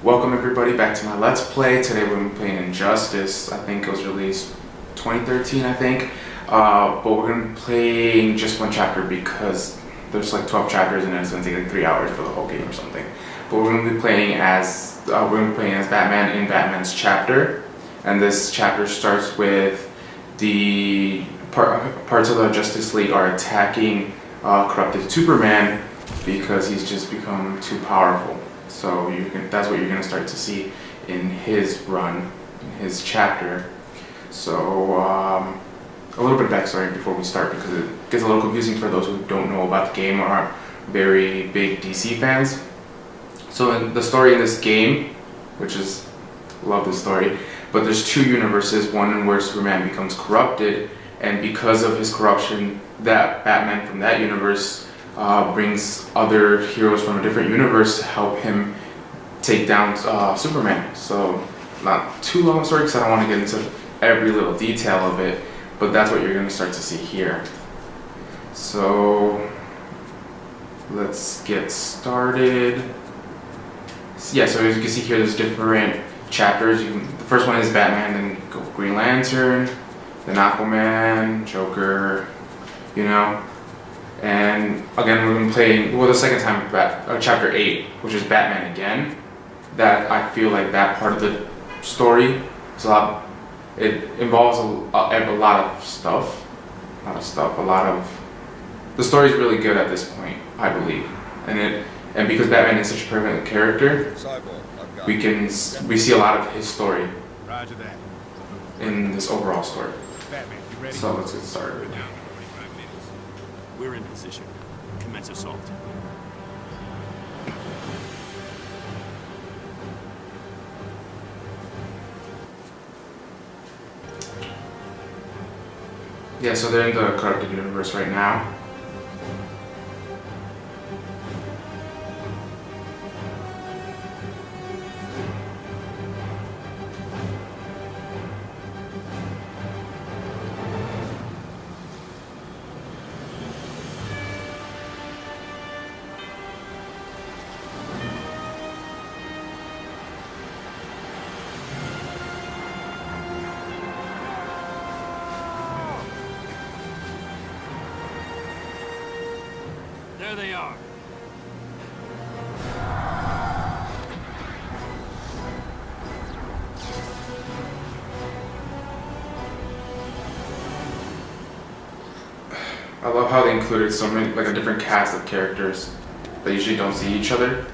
Welcome everybody back to my Let's Play. Today we're going to be playing Injustice. I think it was released 2013, I think. But we're going to be playing just one chapter because there's like 12 chapters and it's going to take like 3 hours for the whole game or something. But we're going to be playing as Batman in Batman's chapter. And this chapter starts with the parts of the Justice League are attacking corrupted Superman because he's just become too powerful. So that's what you're going to start to see in his run, in his chapter. So a little bit of backstory before we start because it gets a little confusing for those who don't know about the game or aren't very big DC fans. So in the story in this game, love this story, but there's two universes, one where Superman becomes corrupted, and because of his corruption, that Batman from that universe brings other heroes from a different universe to help him take down Superman. So not too long a story because I don't want to get into every little detail of it, but that's what you're going to start to see here. So let's get started. Yeah, so as you can see here, there's different chapters. The first one is Batman, then go Green Lantern, then Aquaman, Joker, And again, we're going to be playing, the second time, chapter 8, which is Batman again. That I feel like that part of the story is it involves a lot of stuff. The story is really good at this point, I believe. And because Batman is such a prevalent character, we see a lot of his story in this overall story. So let's get started. We're in position. Commence assault. Yeah, so they're in the corrupted universe right now. There they are. I love how they included so many, like a different cast of characters that usually don't see each other.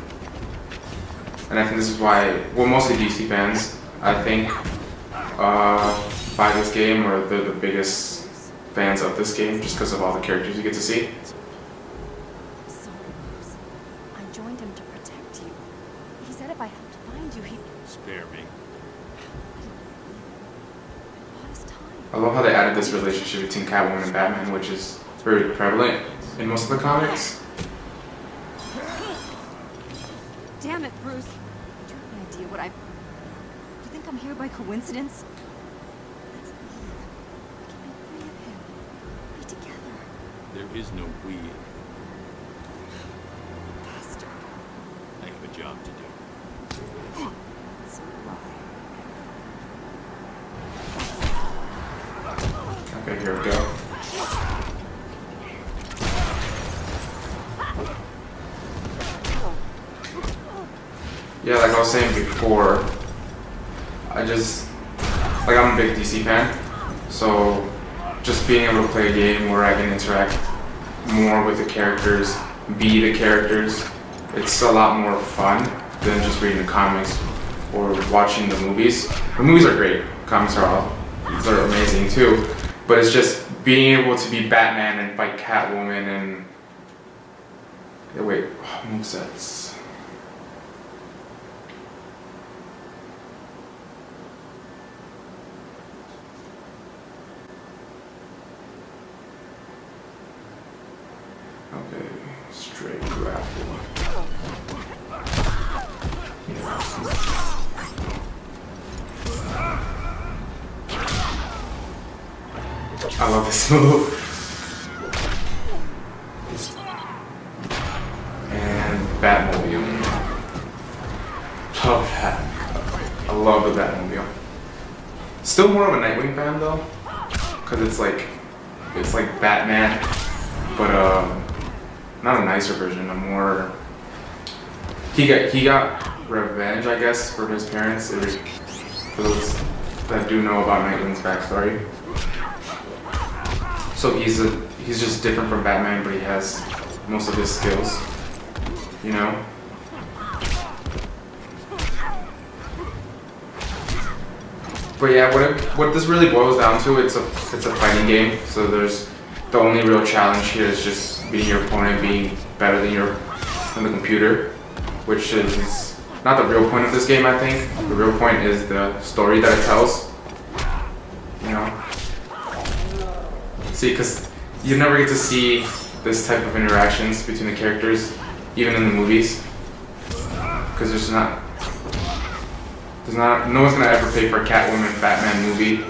And I think this is why, mostly DC fans, I think, buy this game, or they're the biggest fans of this game just because of all the characters you get to see. I joined him to protect you. He said if I helped find you, he'd Spare me. bought his time. I love how they added this relationship between Catwoman and Batman, which is very prevalent in most of the comics. Damn it, Bruce. Do you have an idea what I... You think I'm here by coincidence? Let's leave. We can be free of him. Be together. There is no we. Faster. I have a job to do. So do I. Okay, here we go. Yeah, like I was saying before, I'm a big DC fan, so just being able to play a game where I can interact more with the characters, be the characters, it's a lot more fun than just reading the comics or watching the movies. The movies are great, comics they're amazing too, but it's just being able to be Batman and fight Catwoman and... Wait, movesets. Okay, straight grapple. I love this move. And Batmobile. love that. I love the Batmobile. Still more of a Nightwing fan though, because it's like Batman, but not a nicer version. A more he got revenge, I guess, for his parents. It was, for those that do know about Nightwing's backstory. So he's just different from Batman, but he has most of his skills, you know. But yeah, what this really boils down to, it's a fighting game. So there's the only real challenge here is just beating your opponent, being better than the computer, which is not the real point of this game. I think the real point is the story that it tells. You know, see, because you never get to see this type of interactions between the characters, even in the movies, because no one's gonna ever pay for a Catwoman Batman movie.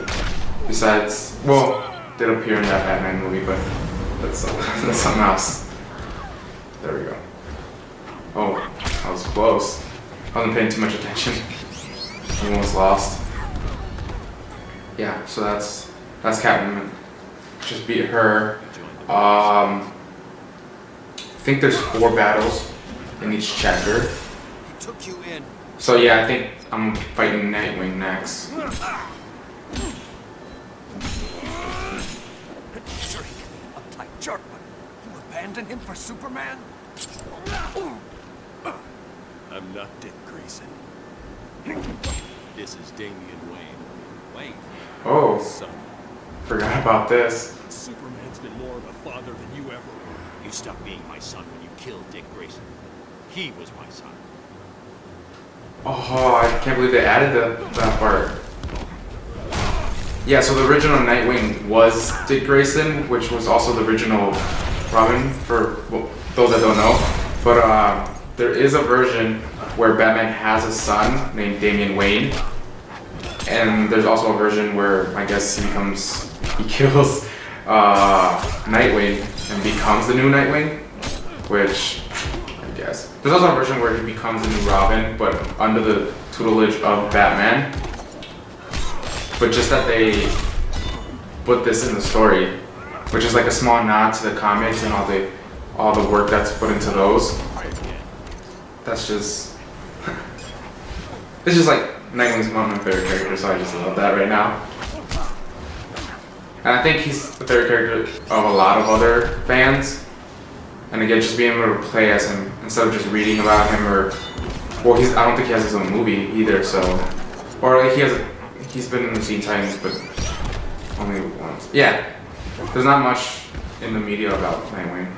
Besides, well, did appear in that Batman movie, but that's something else. There we go. Oh, that was close. I wasn't paying too much attention. Almost lost. Yeah, so that's Catwoman. Just beat her. I think there's 4 battles in each chapter. He took you in. So yeah, I think I'm fighting Nightwing next. Sure, he can be an uptight jerk, but you abandon him for Superman? I'm not Dick Grayson. This is Damian Wayne. Wayne, Oh, son. forgot about this. Superman's been more of a father than you ever were. You stopped being my son when you killed Dick Grayson. He was my son. Oh, I can't believe they added that part. Yeah, so the original Nightwing was Dick Grayson, which was also the original Robin, for those that don't know. But there is a version where Batman has a son named Damian Wayne. And there's also a version where I guess he kills Nightwing and becomes the new Nightwing, which I guess. There's also a version where he becomes the new Robin, but under the tutelage of Batman. But just that they put this in the story, which is like a small nod to the comics and all the work that's put into those. That's just it's just like Nightwing's one of my favorite characters, so I just love that right now. And I think he's the favorite character of a lot of other fans. And again, just being able to play as him instead of just reading about him, or well, I don't think he has his own movie either. So, or like he's been in the Teen Titans, but only once. Yeah, there's not much in the media about Nightwing.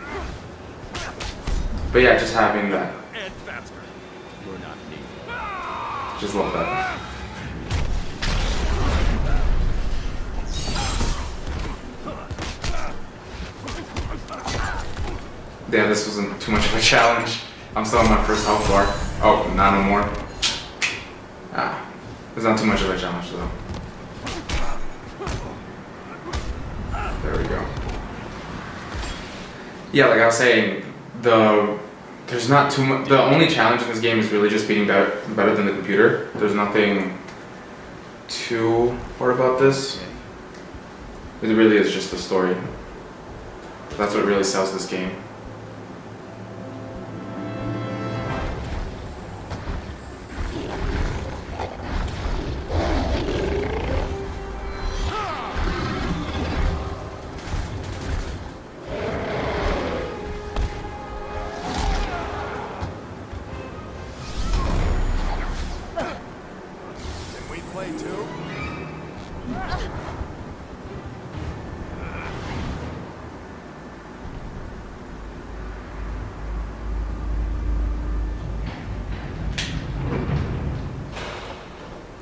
But yeah, just having that, And faster. You're not me. just love that. Yeah, this wasn't too much of a challenge. I'm still on my first health bar. Oh, not no more. It's not too much of a challenge though. There we go. Yeah, like I was saying, there's not too much. The only challenge in this game is really just being better than the computer. There's nothing too hard about this. It really is just the story. That's what really sells this game. Can we play too?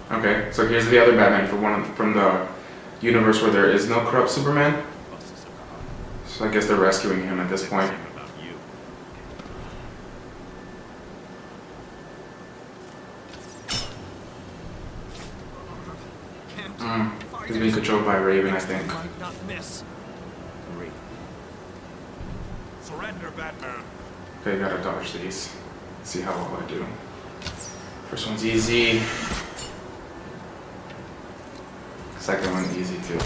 Okay, so here's the other Batman from the universe where there is no corrupt Superman. What's this about? So I guess they're rescuing him at this point. Same about you. He's being controlled by Raven, I think. Might not miss. Great. Surrender, Batman. Okay, gotta dodge these. See how well I do. First one's easy. Second one easy too.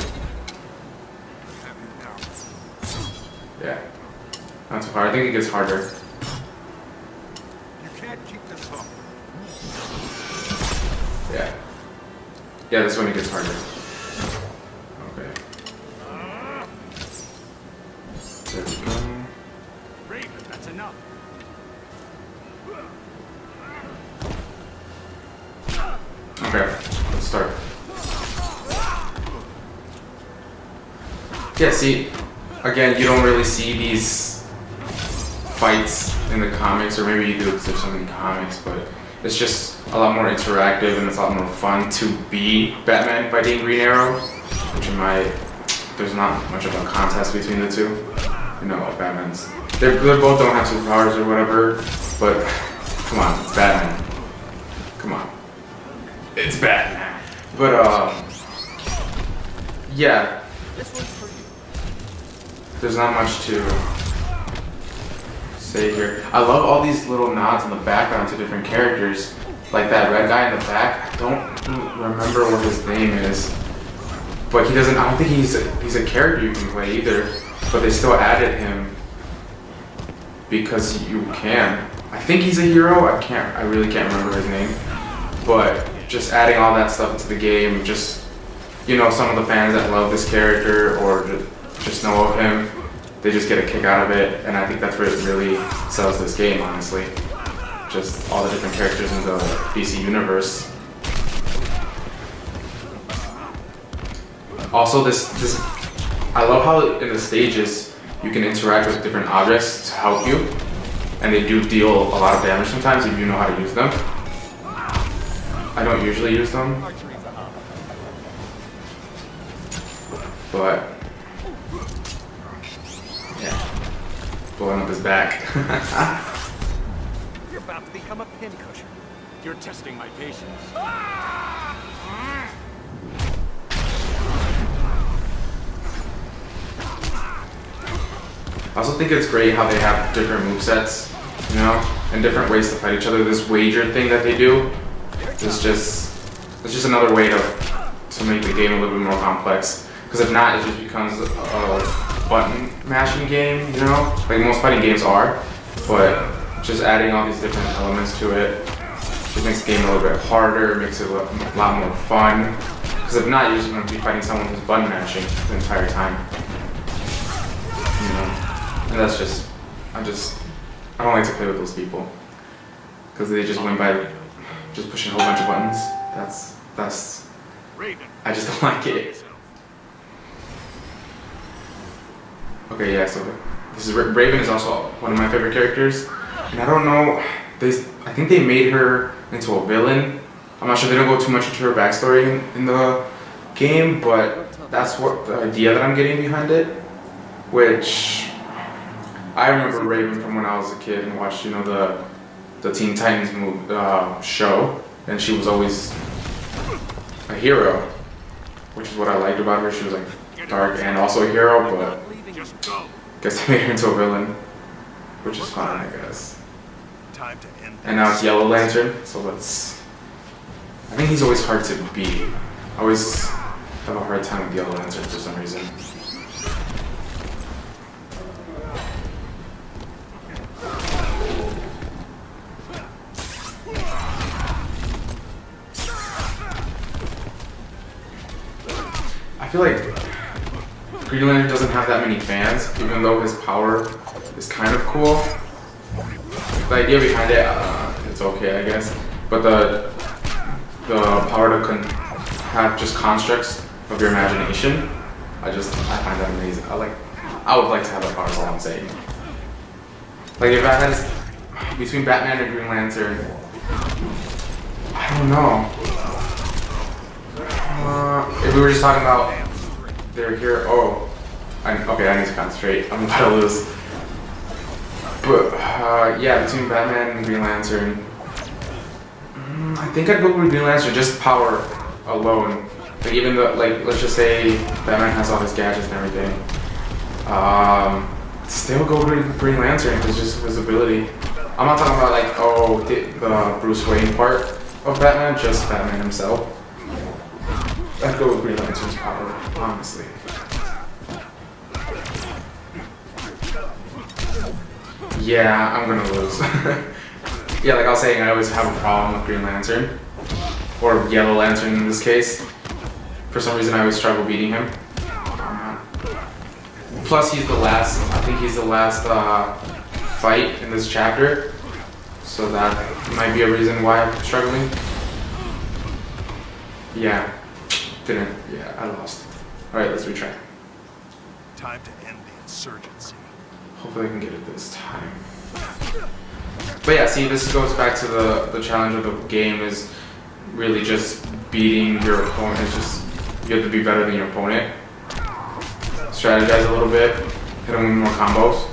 Yeah. Not too hard. I think it gets harder. You can't keep this up. Yeah. Yeah, this one it gets harder. Okay. There we go. Raven, that's enough. Okay, let's start. Yeah, see, again, you don't really see these fights in the comics, or maybe you do because there's so many comics, but it's just a lot more interactive and it's a lot more fun to be Batman fighting Green Arrow, which in my, there's not much of a contest between the two. You know, Batman's, they both don't have superpowers or whatever, but come on, it's Batman. Come on. It's Batman. But, yeah. This one's for you. There's not much to say here. I love all these little nods in the background to different characters. Like that red guy in the back. I don't remember what his name is. But he doesn't, I don't think he's a character you can play either. But they still added him because you can. I think he's a hero. I really can't remember his name. But just adding all that stuff into the game, just, you know, some of the fans that love this character or just know of him, they just get a kick out of it, and I think that's what really sells this game, honestly. Just all the different characters in the DC universe. Also, this I love how in the stages you can interact with different objects to help you, and they do deal a lot of damage sometimes if you know how to use them. I don't usually use them, but yeah, blowing up his back. You're about to become a pincushion. You're testing my patience. I also think it's great how they have different movesets, you know, and different ways to fight each other. This wager thing that they do is just another way to make the game a little bit more complex. Because if not, it just becomes a button mashing game, you know, like most fighting games are. But just adding all these different elements to it just makes the game a little bit harder, makes it a lot more fun. Because if not, you're just going to be fighting someone who's button mashing the entire time. You know, and that's just, I don't like to play with those people. Because they just win by just pushing a whole bunch of buttons. That's, Raven. I just don't like it. Okay, yeah, so this is Raven is also one of my favorite characters. And I don't know, I think they made her into a villain. I'm not sure, they don't go too much into her backstory in the game, but that's what the idea that I'm getting behind it. Which, I remember Raven from when I was a kid and watched, you know, the Teen Titans show, and she was always a hero, which is what I liked about her. She was like dark and also a hero, but Just go. guess they made her into a villain, which is fine, I guess. Time to end this. And now it's Yellow Lantern, so I think he's always hard to beat. I always have a hard time with Yellow Lantern for some reason. I feel like Green Lantern doesn't have that many fans, even though his power is kind of cool. The idea behind it, it's okay, I guess. But the power to have just constructs of your imagination, I find that amazing. I would like to have that power, is all I'm saying. Like if I had between Batman and Green Lantern, I don't know. If we were just talking about their hero, okay, I need to concentrate. I'm about to lose. But yeah, between Batman and Green Lantern, I think I'd go with Green Lantern, just power alone. Like even though, like, let's just say Batman has all his gadgets and everything. Still go with Green Lantern because just his ability. I'm not talking about like the Bruce Wayne part. of Batman, just Batman himself. I'd go with Green Lantern's power, honestly. Yeah, I'm gonna lose. Yeah, like I was saying, I always have a problem with Green Lantern. Or Yellow Lantern in this case. For some reason I always struggle beating him. Plus he's the last, I think he's the last fight in this chapter. So that might be a reason why I'm struggling. Yeah, I lost. Alright, let's retry. Time to end the insurgency. Hopefully I can get it this time. But yeah, see, this goes back to the challenge of the game is really just beating your opponent. It's just, you have to be better than your opponent. Strategize a little bit, hit him with more combos.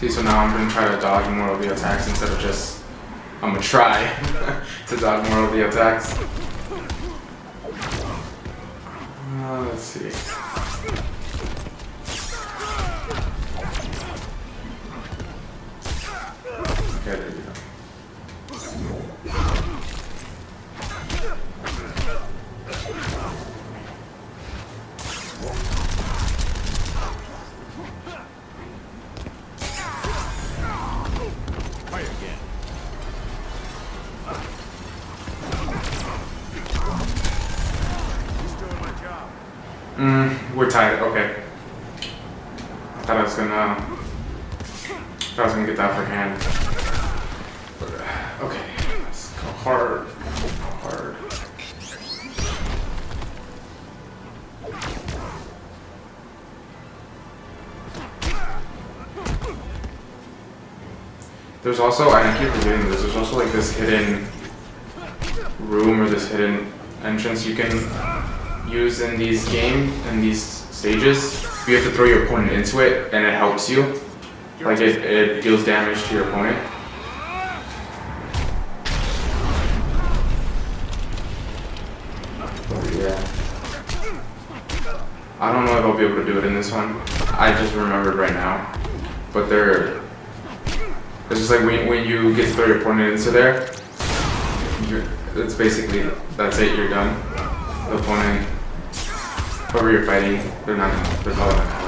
See, so now I'm going to try to dodge more of the attacks instead of just, I'm going to try to dodge more of the attacks. Let's see. Okay, there we go. Try again. Who's doing my job? We're tied. Okay. I thought I was gonna get that for hand. But, okay, let's go hard. Go hard. There's also, I keep forgetting this, there's also like this hidden room or this hidden entrance you can use in these stages. You have to throw your opponent into it and it helps you. Like it deals damage to your opponent. Yeah. I don't know if I'll be able to do it in this one. I just remembered right now. But it's just like when you get to throw your opponent into there, it's basically, that's it, you're done. The opponent, whoever you're fighting, they're probably not coming.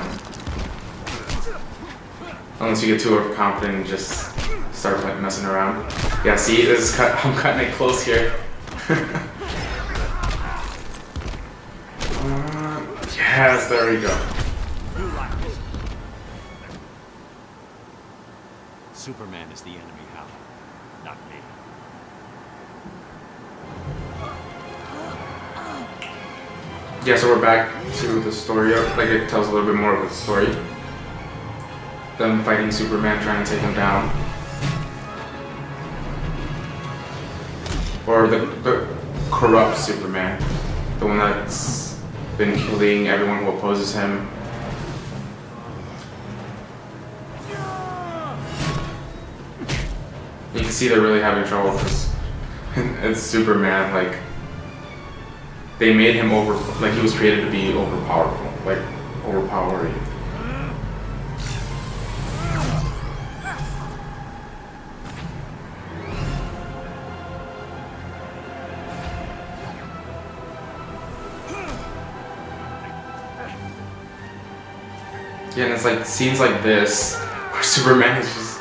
Unless you get too overconfident and just start like messing around. Yeah, see, I'm cutting it close here. Yes, there we go. Superman is the enemy, Hal, not me. Yeah, so we're back to the story of, like it tells a little bit more of the story. Them fighting Superman, trying to take him down. Or the corrupt Superman. The one that's been killing everyone who opposes him. You can see they're really having trouble because it's Superman, like they made him like he was created to be overpowerful, like overpowering. Yeah, and it's like scenes like this where Superman is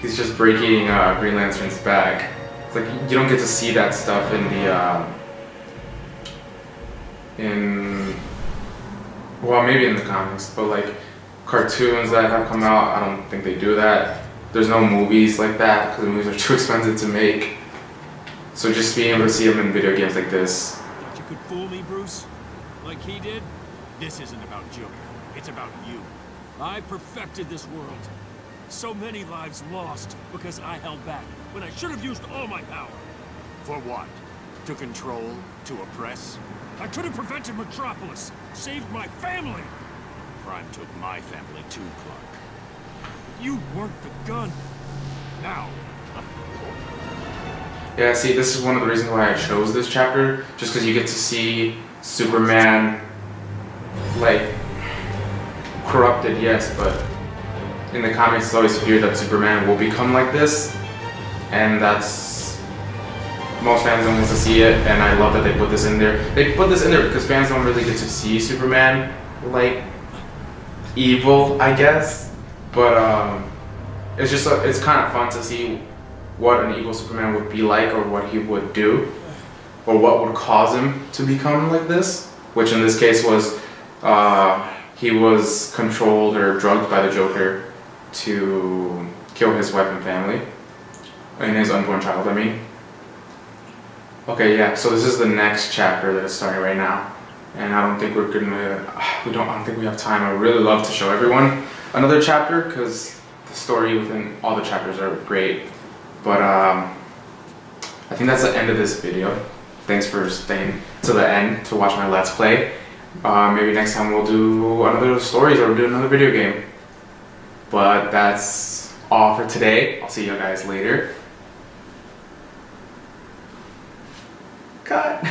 he's just breaking Green Lantern's back. It's like you don't get to see that stuff in well, maybe in the comics, but like cartoons that have come out, I don't think they do that. There's no movies like that because the movies are too expensive to make. So just being able to see them in video games like this. Thought you could fool me, Bruce? Like he did? This isn't about Joker. It's about you. I perfected this world. So many lives lost because I held back when I should have used all my power. For what? To control? To oppress? I could have prevented Metropolis, saved my family. Crime took my family too, Clark. You weren't the gun. Now. Yeah, see, this is one of the reasons why I chose this chapter, just because you get to see Superman, like, corrupted, yes, but in the comics, it's always feared that Superman will become like this, and that's most fans don't want to see it. And I love that they put this in there. They put this in there because fans don't really get to see Superman like evil, I guess. But it's just it's kind of fun to see what an evil Superman would be like, or what he would do, or what would cause him to become like this. Which in this case was he was controlled or drugged by the Joker to kill his wife and family, and his unborn child, I mean. Okay, yeah, so this is the next chapter that is starting right now, and I don't think I don't think we have time. I would really love to show everyone another chapter, because the story within all the chapters are great, but I think that's the end of this video. Thanks for staying to the end to watch my Let's Play. Maybe next time we'll do another stories, or we'll do another video game. But that's all for today. I'll see you guys later. Cut.